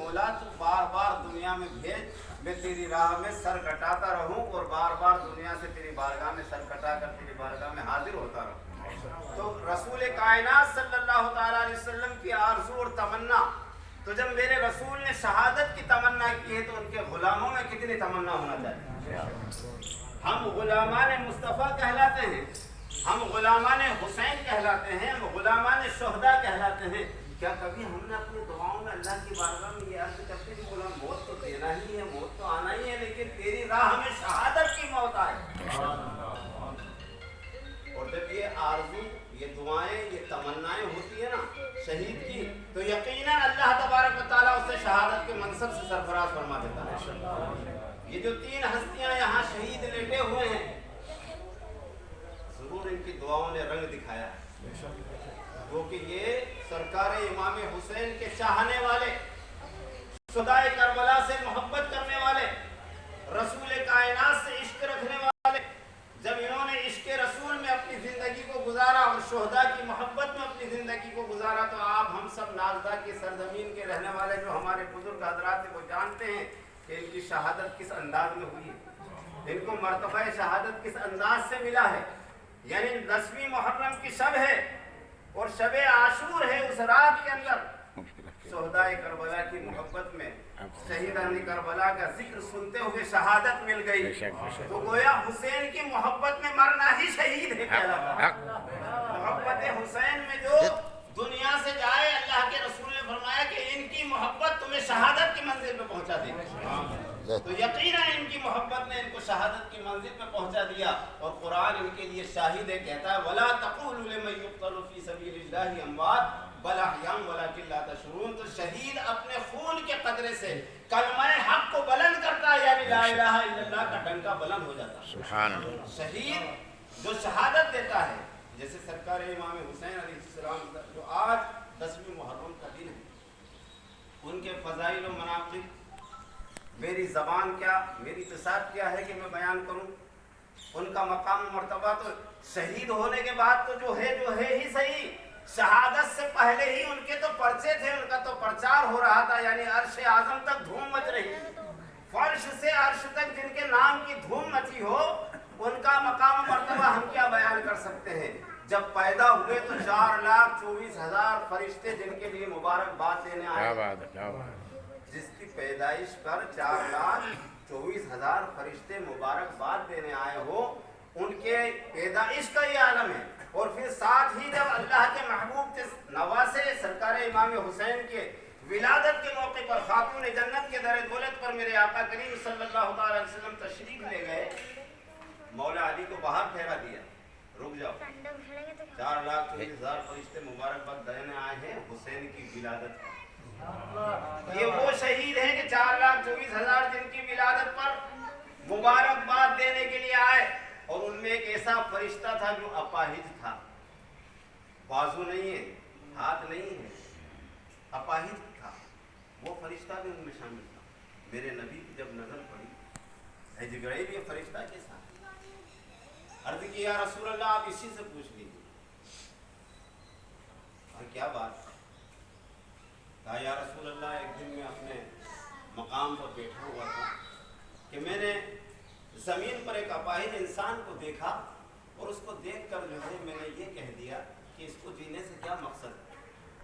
مولا تو بار بار دنیا میں بھیج، میں تیری راہ میں سر کٹاتا رہوں اور بار بار دنیا سے تیری بارگاہ میں سر کٹا کر تیری بارگاہ میں حاضر ہوتا رہوں۔ تو رسول کائنات صلی اللہ تعالیٰ علیہ وسلم کی آرزو اور تمنا، تو جب میرے رسول نے شہادت کی تمنا کی ہے تو ان کے غلاموں میں کتنی تمنا ہونا چاہیے۔ ہم غلامان مصطفیٰ کہلاتے ہیں، ہم غلامان حسین کہلاتے ہیں، ہم غلامان شہداء کہلاتے ہیں۔ کیا کبھی ہم نے اپنی دعاؤں میں اللہ کی بارگاہ میں یہ عرض کرتے کہ غلام موت تو دینا ہی ہے، موت تو آنا ہی ہے، لیکن تیری راہ میں شہادت کی موت آئے۔ اور جب یہ آرزو، یہ دعائیں، یہ تمنائیں ہوتی ہیں نا شہید کی، تو یقیناً اللہ تبارک و تعالیٰ اسے شہادت کے منصب سے سرفراز فرما دیتا ہے۔ یہ جو تین ہستیاں یہاں شہید لیٹے ہوئے ہیں، ضرور ان کی دعاؤں نے رنگ دکھایا ہے، کیونکہ یہ سرکار امام حسین کے چاہنے والے، شہدائے کربلا سے محبت کرنے والے، رسول کائنات سے عشق رکھنے والے، جب انہوں نے عشق رسول میں اپنی زندگی کو گزارا اور شہداء کی محبت میں اپنی زندگی کو گزارا، تو آپ ہم سب نازدہ کی سرزمین کے رہنے والے جو ہمارے بزرگ حضرات ہیں وہ جانتے ہیں کہ ان کی شہادت کس انداز میں ہوئی ہے، ان کو مرتبہ شہادت کس انداز سے ملا ہے۔ یعنی 10ویں محرم کی شب ہے اور شب عاشور ہے، اس رات کے اندر شہداء کربلا کی محبت میں شہیدان کربلا کا ذکر سنتے ہوئے شہادت مل گئی، تو گویا حسین کی محبت میں مرنا ہی شہید ہے کہلاتا۔ محبت حسین میں جو دنیا سے جائے، اللہ کے رسول نے فرمایا کہ ان کی محبت تمہیں شہادت کی منزل پہ پہنچا دے گی، تو یقیناً ان کی محبت نے ان کو شہادت کی منزل پہ پہنچا دیا۔ اور قرآن ان کے لیے شاہد ہے، کہتا ہے وَلَا تَقُولُوا لِمَن يُقْتَلُ فِي سَبِيلِ اللَّهِ أَمْوَاتٌ بَلْ أَحْيَاءٌ وَلَٰكِن لَّا تَشْعُرُونَ۔ تو شہید اپنے خون کے قطرے سے کلمہ حق کو بلند کرتا ہے، یعنی لا الہ الا اللہ کا ڈنکا بلند ہو جاتا ہے۔ سبحان اللہ۔ شہید جو شہادت دیتا ہے، جیسے سرکار امام حسین علیہ السلام جو آج 10ویں محرم کا دن ہے، ان کے فضائل و مناقب میری زبان کیا، میری بساط کیا ہے کہ میں بیان کروں۔ ان کا مقام و مرتبہ تو شہید ہونے کے بعد تو جو ہے ہی صحیح، شہادت سے پہلے ہی ان کے تو پرچے تھے، ان کا تو پرچار ہو رہا تھا، یعنی عرش اعظم تک دھوم مچ رہی، فرش سے عرش تک جن کے نام کی دھوم مچی ہو، ان کا مقام و مرتبہ ہم کیا بیان کر سکتے ہیں۔ جب پیدا ہوئے تو 4,24,000 فرشتے جن کے لیے مبارکباد دینے آئے، جس کی پیدائش پر 4,24,000 فرشتے مبارکباد دینے آئے ہو، ان کے پیدائش کا یہ عالم ہے۔ اور پھر ساتھ ہی جب اللہ کے محبوب کے نواسے سرکار امام حسین کے ولادت کے موقع پر خاتون جنت کے در دولت پر میرے آقا کریم صلی اللہ تعالی علیہ وسلم تشریف لے گئے، مولا علی کو باہر ٹھہرا دیا، رک جاؤ، 4,24,000 فرشتے مبارکباد دینے آئے ہیں حسین کی ولادت پر۔ یہ وہ شہید ہیں کہ 4,24,000 جن کی ولادت پر مبارکباد دینے کے لیے آئے، اور ان میں ایک ایسا فرشتہ تھا جو اپاہج تھا، بازو نہیں ہے، ہاتھ نہیں ہے، اپاہج تھا، وہ فرشتہ بھی ان میں شامل تھا۔ میرے نبی کی جب نظر پڑی، جبرائیل یہ فرشتہ کے ساتھ، عرض کی یا رسول اللہ آپ اسی سے پوچھ لیجیے۔ اور کیا بات؟ کہا یا رسول اللہ ایک دن میں اپنے مقام پر بیٹھا ہوا تھا کہ میں نے زمین پر ایک اپاہج انسان کو دیکھا، اور اس کو دیکھ کر جو ہے میں نے یہ کہہ دیا کہ اس کو جینے سے کیا مقصد ہے۔